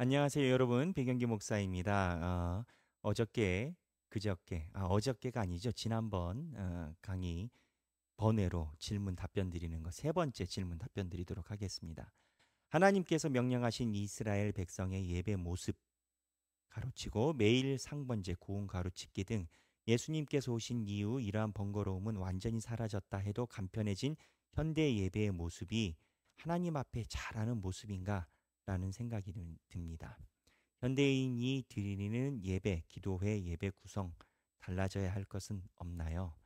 안녕하세요, 여러분. 백영기 목사입니다. 어저께가 아니죠. 지난번 강의 번외로 질문 답변 드리는 거 세 번째 질문 답변 드리도록 하겠습니다. 하나님께서 명령하신 이스라엘 백성의 예배 모습 가로치고 매일 상번제, 고운 가로치기 등 예수님께서 오신 이후 이러한 번거로움은 완전히 사라졌다 해도 간편해진 현대 예배의 모습이 하나님 앞에 잘하는 모습인가? 라는 생각이 듭니다. 현대인이 드리는 예배, 기도회, 예배 구성 달라져야 할 것은 없나요?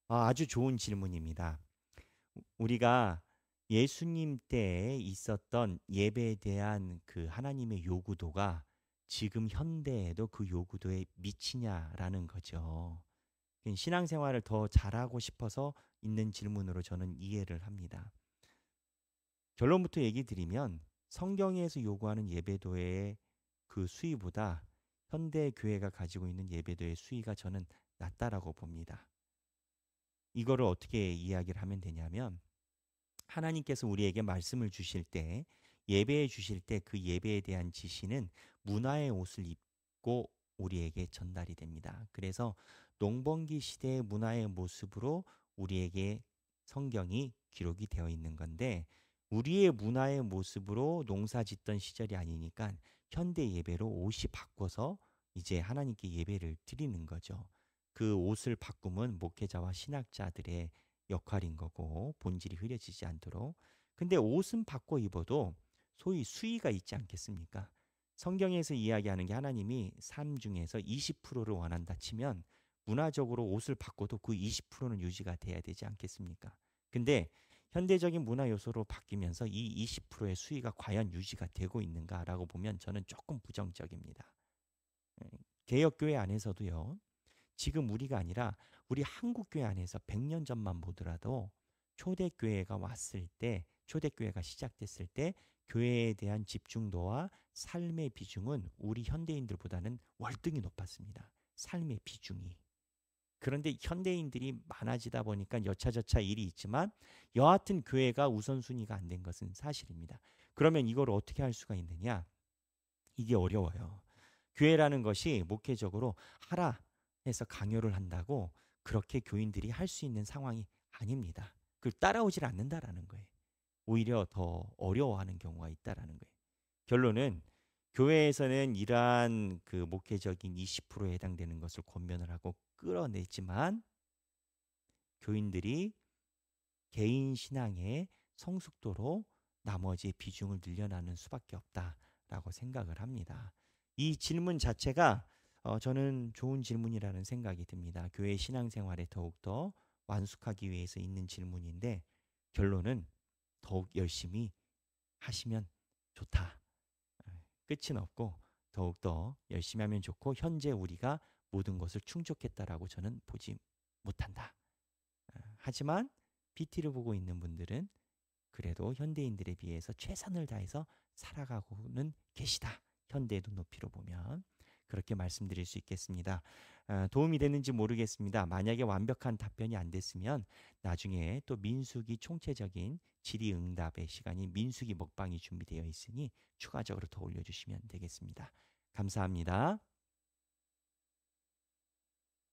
아주 좋은 질문입니다. 우리가 예수님 때에 있었던 예배에 대한 그 하나님의 요구도가 지금 현대에도 그 요구도에 미치냐라는 거죠. 신앙생활을 더 잘하고 싶어서 있는 질문으로 저는 이해를 합니다. 결론부터 얘기 드리면 성경에서 요구하는 예배도의 그 수위보다 현대 교회가 가지고 있는 예배도의 수위가 저는 낮다라고 봅니다. 이거를 어떻게 이야기를 하면 되냐면 하나님께서 우리에게 말씀을 주실 때 예배해 주실 때 그 예배에 대한 지시는 문화의 옷을 입고 우리에게 전달이 됩니다. 그래서 농번기 시대의 문화의 모습으로 우리에게 성경이 기록이 되어 있는 건데 우리의 문화의 모습으로 농사 짓던 시절이 아니니까 현대 예배로 옷이 바꿔서 이제 하나님께 예배를 드리는 거죠. 그 옷을 바꾸면 목회자와 신학자들의 역할인 거고 본질이 흐려지지 않도록. 근데 옷은 바꿔 입어도 소위 수위가 있지 않겠습니까? 성경에서 이야기하는 게 하나님이 삶 중에서 20%를 원한다 치면 문화적으로 옷을 바꿔도 그 20%는 유지가 돼야 되지 않겠습니까? 근데 현대적인 문화 요소로 바뀌면서 이 20%의 수위가 과연 유지가 되고 있는가라고 보면 저는 조금 부정적입니다. 개혁교회 안에서도요. 지금 우리가 아니라 우리 한국교회 안에서 100년 전만 보더라도 초대교회가 왔을 때, 초대교회가 시작됐을 때 교회에 대한 집중도와 삶의 비중은 우리 현대인들보다는 월등히 높았습니다. 삶의 비중이. 그런데 현대인들이 많아지다 보니까 여차저차 일이 있지만 여하튼 교회가 우선순위가 안 된 것은 사실입니다. 그러면 이걸 어떻게 할 수가 있느냐? 이게 어려워요. 교회라는 것이 목회적으로 하라 해서 강요를 한다고 그렇게 교인들이 할 수 있는 상황이 아닙니다. 그 따라오질 않는다라는 거예요. 오히려 더 어려워하는 경우가 있다라는 거예요. 결론은 교회에서는 이러한 그 목회적인 20%에 해당되는 것을 권면을 하고 끌어내지만 교인들이 개인 신앙의 성숙도로 나머지 비중을 늘려나는 수밖에 없다라고 생각을 합니다. 이 질문 자체가 저는 좋은 질문이라는 생각이 듭니다. 교회 신앙생활에 더욱더 완숙하기 위해서 있는 질문인데 결론은 더욱 열심히 하시면 좋다. 끝은 없고 더욱더 열심히 하면 좋고 현재 우리가 모든 것을 충족했다라고 저는 보지 못한다. 하지만 PT를 보고 있는 분들은 그래도 현대인들에 비해서 최선을 다해서 살아가고는 계시다. 현대의 눈높이로 보면 그렇게 말씀드릴 수 있겠습니다. 도움이 됐는지 모르겠습니다. 만약에 완벽한 답변이 안 됐으면 나중에 또 민수기 총체적인 질의응답의 시간이 민수기 먹방이 준비되어 있으니 추가적으로 더 올려주시면 되겠습니다. 감사합니다.